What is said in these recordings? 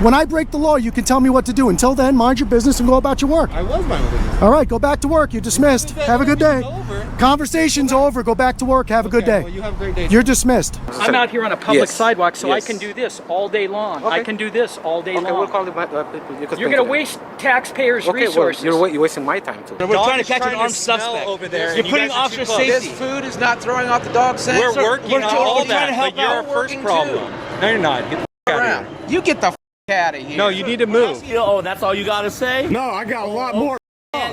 When I break the law, you can tell me what to do. Until then, mind your business and go about your work. I was minding business. All right, go back to work. You're dismissed. Have a good day. Conversation's over. Go back to work. Have a good day. Well, you have a great day. You're dismissed. I'm out here on a public sidewalk, so I can do this all day long. I can do this all day long. We'll call it You're going to waste taxpayers' resources. Well, you're wasting my time too. We're trying to catch an armed suspect over there. You're putting officer safety. This food is not throwing off the dog scent. We're working on all that, but you're our first problem. No, you're not. Get the out of here. You get the out of here. No, you need to move. Oh, that's all you gotta say? No, I got a lot more.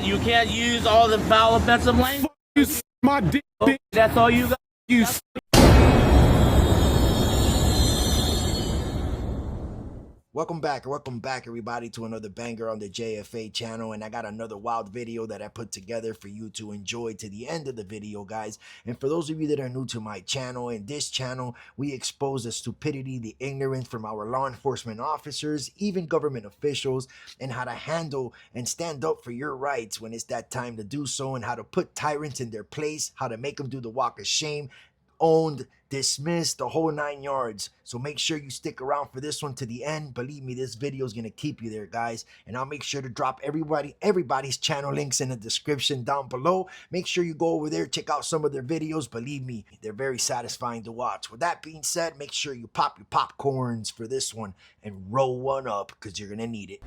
You can't use all the foul offensive language? My dick. That's all you got? You. Welcome back everybody to another banger on the JFA channel, and I got another wild video that I put together for you to enjoy to the end of the video, guys. And for those of you that are new to my channel, in this channel we expose the stupidity, the ignorance from our law enforcement officers, even government officials, and how to handle and stand up for your rights when it's that time to do so, and how to put tyrants in their place, how to make them do the walk of shame, owned, dismissed, the whole 9 yards. So make sure you stick around for this one to the end. Believe me, this video is gonna keep you there, guys. And I'll make sure to drop everybody's channel links in the description down below. Make sure you go over there, check out some of their videos. Believe me, they're very satisfying to watch. With that being said, make sure you pop your popcorns for this one and roll one up, because you're gonna need it.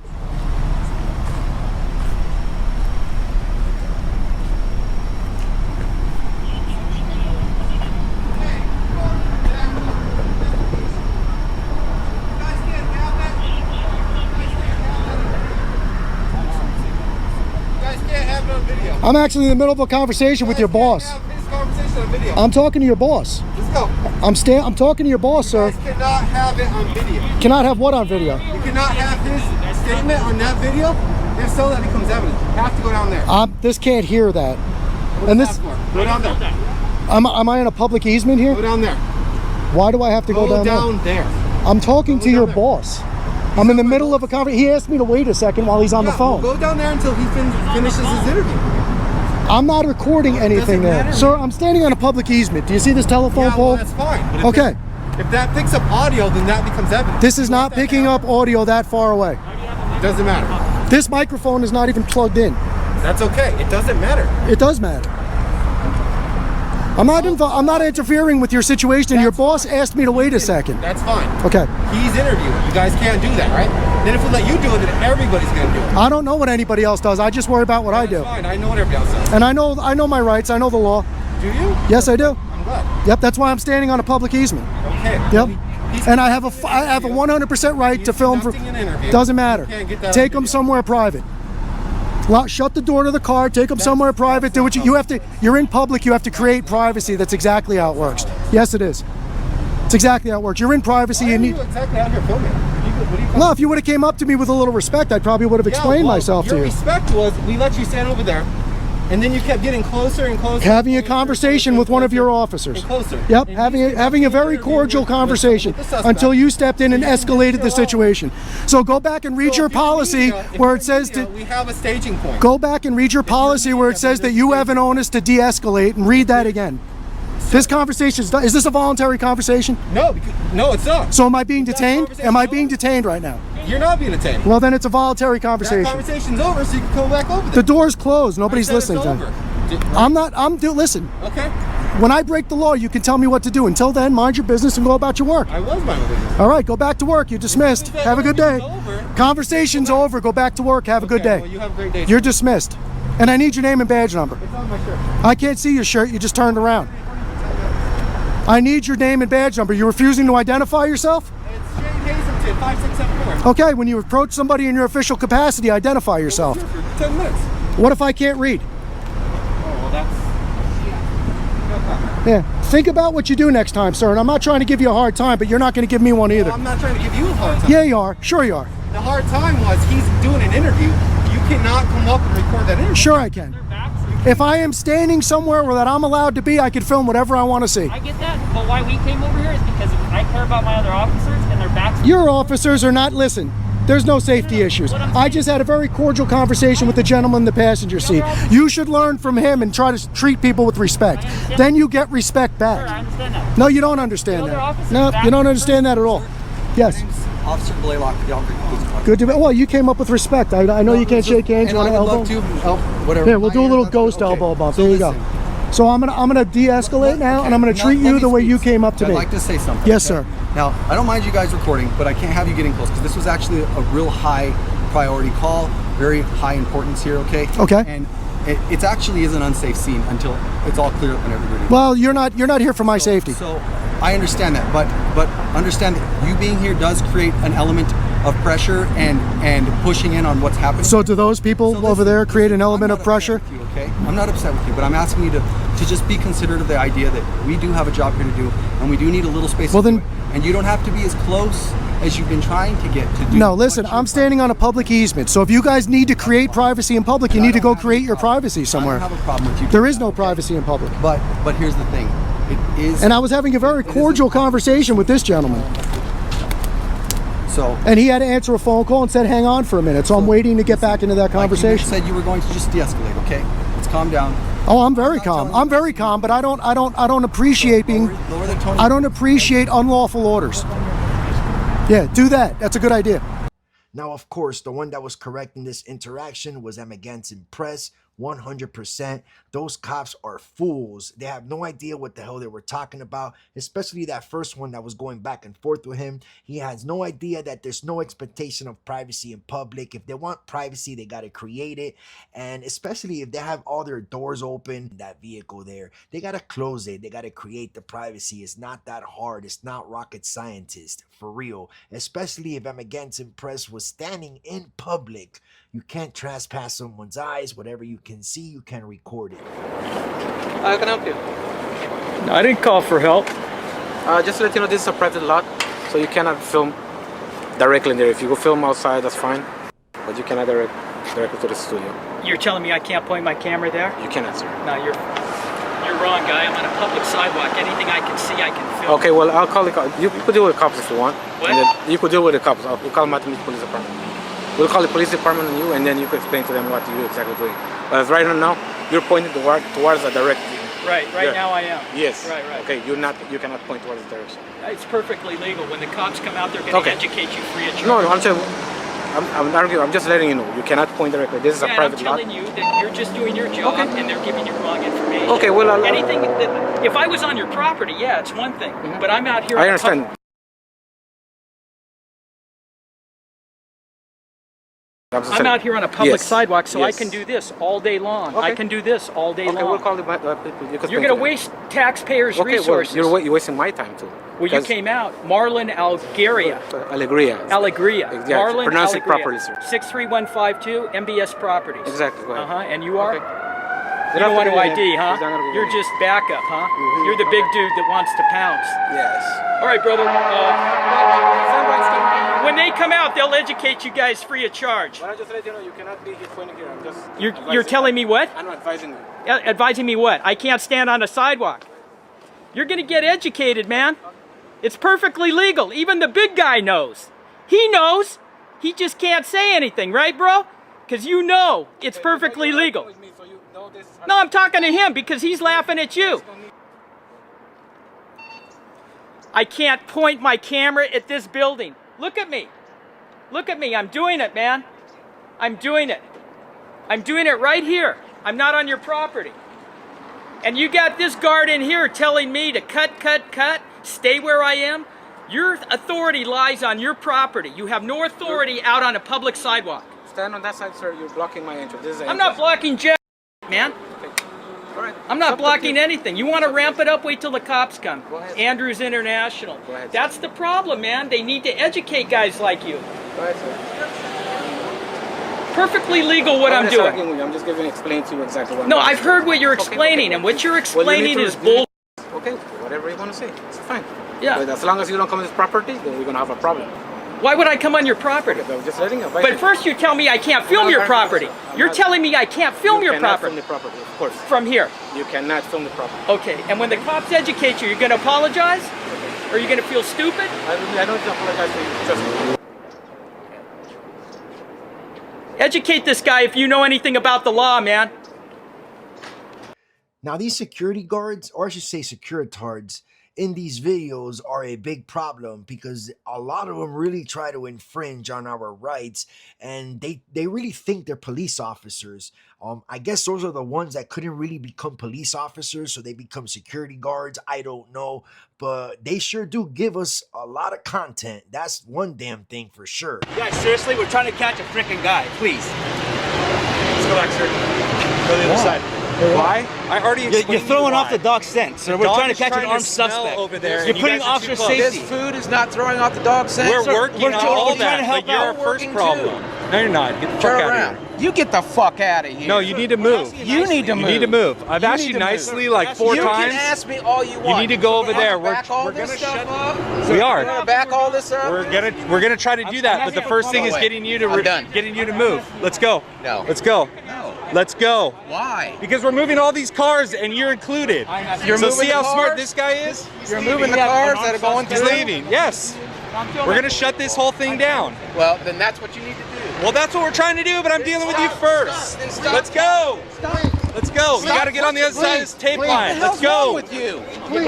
I'm actually in the middle of a conversation with your boss. I'm talking to your boss. Let's go. I'm talking to your boss, sir. You guys cannot have it on video. Cannot have what on video? You cannot have his statement on that video. If so, that becomes evidence. You have to go down there. This can't hear that. What's and this. Go down there. Am I in a public easement here? Go down there. Why do I have to go down there? I'm talking to your boss. I'm in the middle of a conversation. He asked me to wait a second while he's on the phone. Well, go down there until he finishes his interview. I'm not recording anything there. Sir, I'm standing on a public easement. Do you see this telephone pole? Well, that's fine. But okay. If that picks up audio, then that becomes evidence. This is not picking up audio that far away. Doesn't matter. This microphone is not even plugged in. That's okay. It doesn't matter. It does matter. I'm not interfering with your situation. Your boss asked me to wait a second. That's fine. Okay. He's interviewing. You guys can't do that, right? Then if we let you do it, then everybody's gonna do it. I don't know what anybody else does. I just worry about what I do. That's fine. I know what everybody else does. And I know my rights. I know the law. Do you? Yes, I do. I'm glad. Yep. That's why I'm standing on a public easement. Okay. Yep. And I have a 100% right to film. Doesn't matter. Take them somewhere private. Shut the door to the car, take them somewhere private, do what you have to. You're in public, you have to create privacy. That's exactly how it works. Yes, it is. It's exactly how it works. You're in privacy. Why are you exactly out here filming? No, if you would have came up to me with a little respect, I probably would have explained myself to you. Your respect was, we let you stand over there, and then you kept getting closer and closer. Having a conversation with one of your officers. Closer. Yep, having a very cordial conversation until you stepped in and escalated the situation. So go back and read your policy where it says to. We have a staging point. Go back and read your policy where it says that you have an onus to de-escalate, and read that again. This conversation is this a voluntary conversation? No, no, it's not. So am I being detained? Am I being detained right now? You're not being detained. Well, then it's a voluntary conversation. That conversation's over, so you can go back over there. The door's closed. Nobody's listening to me. Listen. Okay. When I break the law, you can tell me what to do. Until then, mind your business and go about your work. I was minding business. All right, go back to work. You're dismissed. Have a good day. Conversation's over. Go back to work. Have a good day. Well, you have a great day. You're dismissed. And I need your name and badge number. It's on my shirt. I can't see your shirt. You just turned around. I need your name and badge number. You're refusing to identify yourself? It's Jay Hazelton, 5674. Okay, when you approach somebody in your official capacity, identify yourself. For 10 minutes. What if I can't read? Oh, well, that's... Yeah, think about what you do next time, sir. And I'm not trying to give you a hard time, but you're not going to give me one either. Well, I'm not trying to give you a hard time. Yeah, you are. Sure you are. The hard time was he's doing an interview. You cannot come up and record that interview. Sure I can. If I am standing somewhere where that I'm allowed to be, I can film whatever I want to see. I get that, but why we came over here is because I care about my other officers and their backs. Your officers are not, listen, there's no safety issues. I just had a very cordial conversation with the gentleman in the passenger seat. You should learn from him and try to treat people with respect. Then you get respect back. Sure, I understand that. No, you don't understand that. No, you don't understand that at all. Yes. Officer Blaylock, the Albuquerque Police Department. Good to be. Well, you came up with respect. I know you can't shake hands. You want to elbow? Whatever. Here, we'll do a little ghost elbow bump. There you go. So I'm gonna de-escalate now, and I'm gonna treat you the way you came up to me. I'd like to say something. Yes, sir. Now, I don't mind you guys recording, but I can't have you getting close because this was actually a real high priority call, very high importance here. Okay. Okay. And it actually is an unsafe scene until it's all clear up and everybody. Well, you're not here for my safety. So I understand that, but understand that you being here does create an element of pressure and pushing in on what's happening. So do those people over there create an element of pressure? You, okay? I'm not upset with you, but I'm asking you to just be considerate of the idea that we do have a job here to do, and we do need a little space. Well, then, to do it. And you don't have to be as close as you've been trying to get to do. No, listen, I'm standing on a public easement, so if you guys need to create privacy in public, you need to go create your privacy somewhere. I don't have a problem with you. There is no privacy in public. But here's the thing, it is. And I was having a very cordial conversation with this gentleman. So. And he had to answer a phone call and said, "Hang on for a minute." So I'm waiting to get back into that conversation. Like you said you were going to just de-escalate. Okay, let's calm down. Oh, I'm very calm. I'm very calm, but I don't appreciate being. Lower the tone. I don't appreciate unlawful orders. Yeah, do that. That's a good idea. Now, of course, the one that was correct in this interaction was Amaganset Press. 100%. Those cops are fools. They have no idea what the hell they were talking about, especially that first one that was going back and forth with him. He has no idea that there's no expectation of privacy in public. If they want privacy, they got to create it. And especially if they have all their doors open, that vehicle there, they got to close it. They got to create the privacy. It's not that hard. It's not rocket scientist, for real. Especially if Amaganset Press was standing in public. You can't trespass someone's eyes. Whatever you can see, you can record it. How can I help you? No, I didn't call for help. Just to let you know, this is a private lot, so you cannot film directly in there. If you go film outside, that's fine, but you cannot directly to the studio. You're telling me I can't point my camera there? You cannot, sir. No, you're wrong, guy. I'm on a public sidewalk. Anything I can see, I can film. Okay, well, I'll call the cops. You could deal with the cops if you want. What? And then you could deal with the cops. We'll call them at the police department. We'll call the police department on you, and then you can explain to them what you're exactly doing. But right now, you're pointing towards a direct. Right now I am. Yes. Right. Okay, you cannot point towards the direction. It's perfectly legal. When the cops come out, they're going to educate you free of charge. No, I'm arguing. I'm just letting you know. You cannot point directly. This is a private lot. I'm telling you that you're just doing your job, and they're giving you wrong information. Okay, well, anything that, if I was on your property, yeah, it's one thing. But I'm out here. I understand. I'm out here on a public sidewalk, so I Yes. can do this all day long. Okay. I can do this all day long. Okay, we'll call the people. You're going to waste taxpayers' resources. Well, you're wasting my time too. Well, you came out. Marlon Algeria. Alegria. Yeah, Marlon pronounce it properly, sir. 63152 MBS Properties. Exactly, go ahead. And you are? Okay. You don't want to ID, huh? You're just backup, huh? You're the big dude that wants to pounce. Yes. All right, brother. When they come out, they'll educate you guys free of charge. But I just let you know, you cannot be here pointing here. I'm just. You're telling me what? I'm advising you. Advising me what? I can't stand on a sidewalk. You're going to get educated, man. It's perfectly legal. Even the big guy knows. He knows. He just can't say anything, right, bro? Because you know it's perfectly legal. No, I'm talking to him because he's laughing at you. I can't point my camera at this building. Look at me. Look at me. I'm doing it, man. I'm doing it. I'm doing it right here. I'm not on your property. And you got this guard in here telling me to cut, stay where I am. Your authority lies on your property. You have no authority out on a public sidewalk. Stand on that side, sir. You're blocking my entrance. This is I'm not blocking jack, man. All right. I'm not blocking anything. You want to ramp it up? Wait till the cops come. Go ahead. Andrews International. Go ahead, That's the problem, man. They need to educate guys like you. Go ahead, sir. Perfectly legal what I'm doing. I'm just explaining to you exactly what I'm No, doing. I've heard what you're explaining, and what you're explaining is bull. Okay, whatever you want to say. It's fine. Yeah. But as long as you don't come on this property, then we're going to have a problem. Why would I come on your property? Okay, I'm just letting you. But first you tell me I can't film your property. You're telling me I can't film your property. You cannot film the property, of course. From here. You cannot film the property. Okay, and when the cops educate you, you're going to apologize? Or are you going to feel stupid? I don't apologize to you. Trust me. Educate this guy if you know anything about the law, man. Now, these security guards, or I should say securitards, in these videos are a big problem because a lot of them really try to infringe on our rights, and they really think they're police officers. I guess those are the ones that couldn't really become police officers, so they become security guards. I don't know, but they sure do give us a lot of content. That's one damn thing for sure. Guys, seriously, we're trying to catch a freaking guy. Please. Let's go back, sir. Go to the other side. Why? I already explained. You're throwing off the dog's scent, sir. We're trying to catch an armed suspect over there. You're putting officer safety. This food is not throwing off the dog's scent. We're working on all trying to that, help but you're out. our first problem. No, you're not. Get the fuck Turn out around. of here. You get the fuck out of here. No, you need to move. You need to move. You need to move. I've You asked need you to nicely move. like 4 You times. can ask me all you want. You need to go over there. We're We're gonna shut up. We are. We're gonna back all this up. We're gonna try to do that, but the first thing is getting you to move. Let's go. No. Let's go. No. Let's go. Why? Because we're moving all these cars and you're included. You're so moving see the how smart cars? this guy is? You're moving the cars that are going He's through. leaving. Yes. We're gonna shut this whole thing down. Well, then that's what you need to do. Well, that's what we're trying to do, but I'm dealing with you first. Let's go. Let's go. You got to get on the other side of this tape line. Let's go. What the hell's wrong with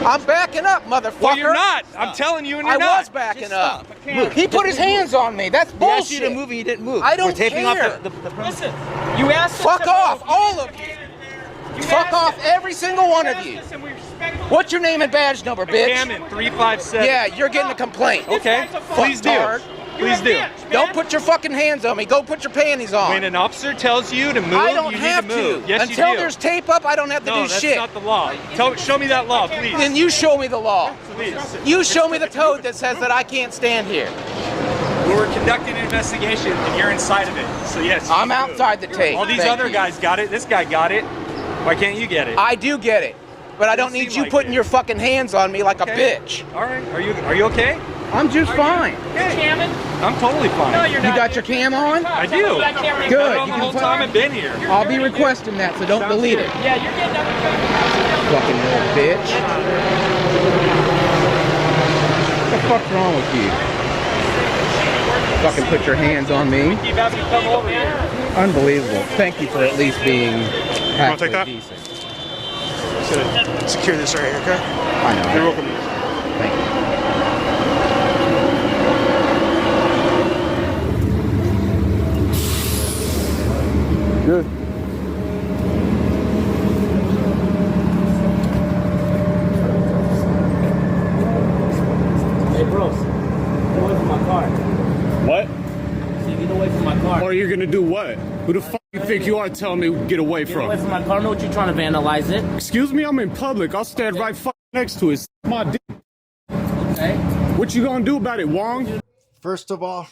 you? I'm backing up, motherfucker. Well, you're not. I'm telling you, and you're I not. was backing up. He put his hands on me. That's He bullshit. asked you to move and you didn't move. I don't We're taping care. off the Listen, you asked us Fuck to off, move. all of you. Fuck off, every single one of you. Listen, we respect the What's your name and badge number, bitch? Hammond 357. Yeah, you're getting a complaint. Okay. Please do. Fucktard. Please do. Don't put your fucking hands on me. Go put your panties on. When an officer tells you to move, I don't you have need to move. Yes, Until you do. there's tape up, I don't have to No, do that's shit. not the law. Show me that law, please. Then you show me the law. Please. You show me the code that says that I can't stand here. We're conducting an investigation, and you're inside of it. So yes. you I'm can move. outside the tape. All these Thank other you. guys got it. This guy got it. Why can't you get it? I do get it, but I don't Doesn't need seem you like putting it. your fucking hands on me like a bitch. All right. Are you okay? I'm just fine. Camming? I'm totally fine. No, you're You not. got your cam on? I do. That camera. I've Good. had it on You the can whole put- time I've been here. I'll be requesting that, so don't Sounds delete good. it. Yeah, you're getting other Fucking little bitch. What the fuck's wrong with you? Fucking put your hands on me. Keep having to come over here. Unbelievable. Thank you for at least being halfway take that? decent. Secure this right here, okay? I know. You're welcome. Thank you. Good. Hey, bros. Get away from my car. What? See, get away from my car. Or you're gonna do what? Who the fuck you think you are telling me get away Get away from? from my car. I know what you're trying to vandalize it. Excuse me, I'm in public. I'll stand right fucking next to it. My dick. Okay? What you gonna do about it, Wong? First of all,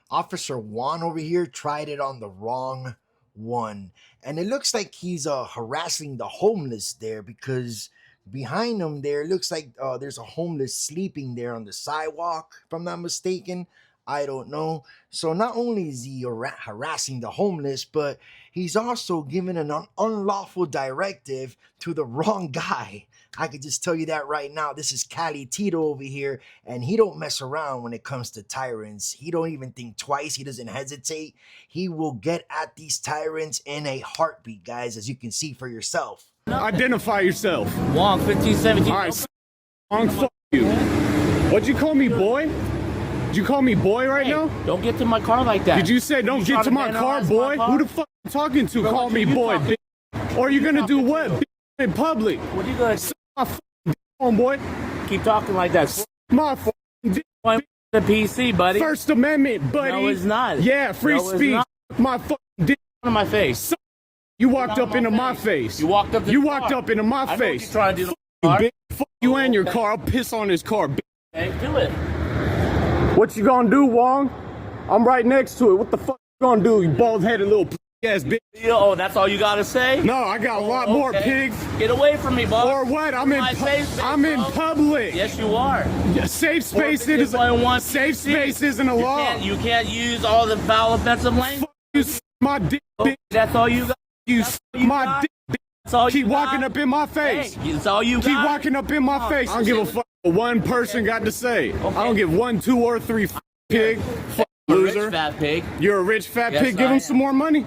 Officer Wong over here tried it on the wrong one. And it looks like he's harassing the homeless there, because behind him there, it looks like there's a homeless sleeping there on the sidewalk, if I'm not mistaken. I don't know. So not only is he harassing the homeless, but he's also giving an unlawful directive to the wrong guy. I could just tell you that right now. This is Cali Tito over here, and he don't mess around when it comes to tyrants. He don't even think twice. He doesn't hesitate. He will get at these tyrants in a heartbeat, guys, as you can see for yourself. Identify yourself. Wong, 1517. All right, Wong, fuck you. What'd you call me, boy? Did you call me boy right Hey, now? don't get to my car like that. Did you say don't get trying to my car, vandalize boy? my car? Who the fuck you talking to? Bro, Call what me you boy, talking- bitch. Or you gonna do what? Bitch, in public. What are you going to Suck my fucking dick, boy. keep talking like that? My fucking dick. Point the PC, buddy. First Amendment, buddy. No, it's not. Yeah, free No, it's speech. not. My fucking dick. On my face. You walked Not up on into my my face. You walked up to You the walked car. up into my I know what face. you're trying to do to You the car. bitch. Fuck you and your Okay. car. I'll piss on this car, bitch. Okay, do it. What you gonna do, Wong? I'm right next to it. What the fuck you gonna do, you bald-headed little ass bitch? Oh, that's all you got to say? No, I got a lot more, Okay. pig. Get away from me, boss. Or what? I'm in. My face, I'm in bro. public. Yes, you are. Yeah, safe space. Or It is. because I want Safe PC. space isn't a law. You can't use all the foul offensive language. Fuck you, suck my dick, bitch. That's all you got. You That's suck all you my got? dick. Bitch. That's all Keep you walking got? up in my face. Hey, that's all you Keep got. walking up in my face. I don't give a fuck what one person got to say. I don't give 1, 2, or 3. Pig. Fuck You're a rich loser. fat pig. You're a rich fat Yes, pig. Give I him some am. more money.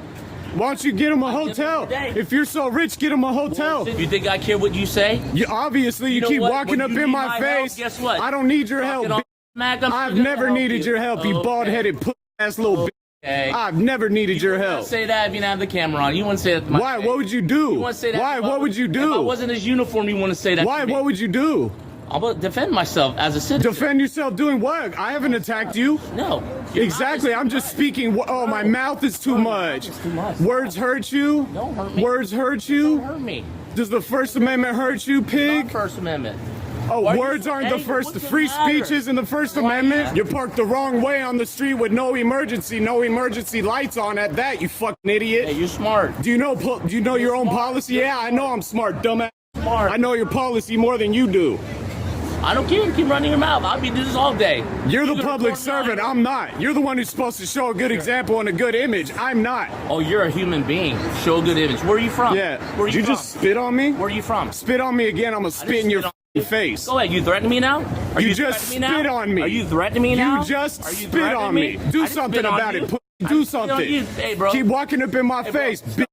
Why don't you get him a hotel? If you're so rich, get him a hotel. You think I care what you say? You obviously you know keep what? walking When up you in need my my face. help, guess what? I don't need your help. Fucking Bitch. I'm I've still never gonna needed your help, you bald-headed ass little bitch. Okay. I've never needed your You help. wouldn't say that if you didn't have the camera on. You wouldn't say that to my Why? face. What would you do? You wouldn't say that Why? if I What would you If I do? wasn't his uniform, you wouldn't say that Why? to me. What would you do? I'm gonna defend myself as a citizen. Defend yourself doing what? I haven't attacked you. No. Exactly. I'm just speaking. Oh, my mouth is too much. It's too much. Words hurt you? Don't hurt me. Words hurt Don't you? hurt me. Does the First Amendment hurt you, pig? Not First Amendment. Oh, Why are you words so aren't the angry? first. What's the Free matter? speech isn't the First Why- Amendment. You're parked the wrong way on the street with no emergency lights on at that, you fucking idiot. Hey, you're smart. Do you know your own policy? Yeah, I know I'm smart, dumbass. Smart. I know your policy more than you do. I don't care. Keep running your mouth. I'll be doing this all day. You're the gonna public report me servant. on- I'm not. You're the one who's supposed to show a good example and a good image. I'm not. Oh, you're a human being. Show a good image. Where are you from? Yeah. Where are you from? just spit on me? Where are you from? Spit on me again, I'm gonna spit in your spit on f***ing face. Go ahead. You threatening me now? Are You you just threatening me now? spit on me. Are you threatening me now? You just Are you spit threatening on me. I Do didn't something spit on about you. it. I Do didn't spit on something. you. Hey, bro. Keep walking up in my bro, face. stop.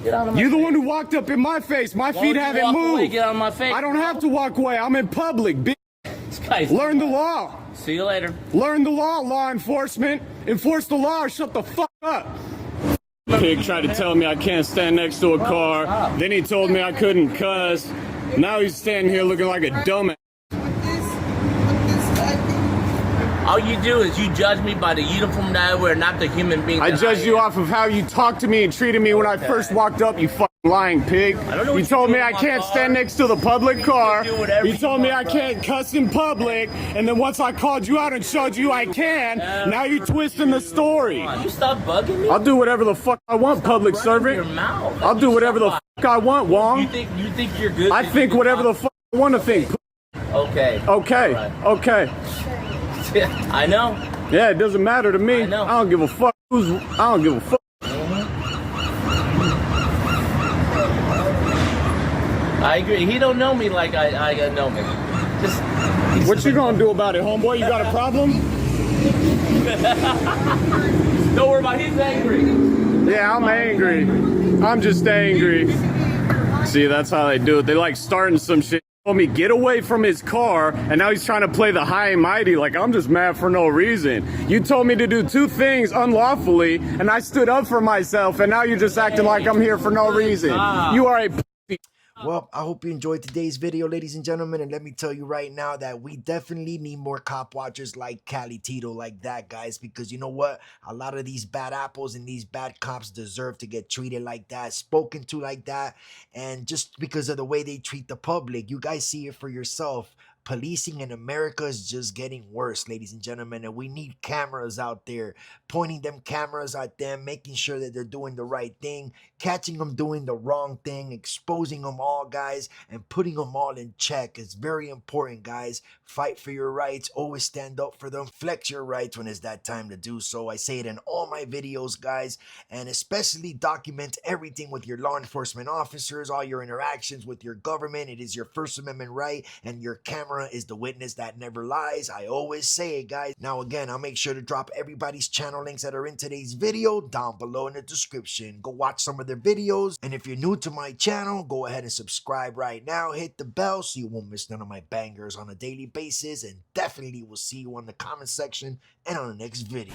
Get out of my You're the face. one who walked up in my face. My Why feet don't you haven't walk moved. away, get out of my face. I don't have to walk away. I'm in public, bitch. This guy's- Learn the law. See you later. Learn the law enforcement. Enforce the law or shut the fuck up. Pig tried to tell me I can't stand next to a car. Then he told me I couldn't cuss. Now he's standing here looking like a dumbass. All you do is you judge me by the uniform that I wear, not the human being. I that judged you am. off of how you talked to me and treated me when I first walked up, you fucking lying pig. I don't know what You you told do me with I my can't car. stand next to the public car. do whatever You you told me want, I bro. can't cuss in public, and then once I called you out and showed you I can, now you're twisting the story. You stop bugging me. I'll do whatever the fuck I want, public Running your servant. mouth. I'll do whatever the fuck I want, Wong. You think you're good? I because think you whatever the talk? fuck I want to think. Okay. Okay, All right. okay. I know. Yeah, it doesn't matter to me. I know. I don't give a fuck. I don't give a fuck. I agree. He don't know me like I know me. Just What you gonna do about it, homeboy? You got a problem? don't worry about it. He's angry. Yeah, I'm angry. I'm just angry. See, that's how they do it. They like starting some shit. Told me get away from his car, and now he's trying to play the high and mighty like I'm just mad for no reason. You told me to do two things unlawfully, and I stood up for myself, and now you're just acting like I'm here for no reason. You are a pussy. Well, I hope you enjoyed today's video, ladies and gentlemen, and let me tell you right now that we definitely need more cop watchers like Cali Tito like that, guys, because you know what? A lot of these bad apples and these bad cops deserve to get treated like that, spoken to like that, and just because of the way they treat the public. You guys see it for yourself. Policing in America is just getting worse, ladies and gentlemen, and we need cameras out there, pointing them cameras at them, making sure that they're doing the right thing, catching them doing the wrong thing, exposing them all, guys, and putting them all in check. It's very important, guys. Fight for your rights. Always stand up for them. Flex your rights when it's that time to do so. I say it in all my videos, guys, and especially document everything with your law enforcement officers, all your interactions with your government. It is your First Amendment right, and your camera is the witness that never lies. I always say it, guys. Now, again, I'll make sure to drop everybody's channel links that are in today's video down below in the description. Go watch some of their videos, and if you're new to my channel, go ahead and subscribe right now. Hit the bell so you won't miss none of my bangers on a daily basis, and definitely will see you on the comment section and on the next video.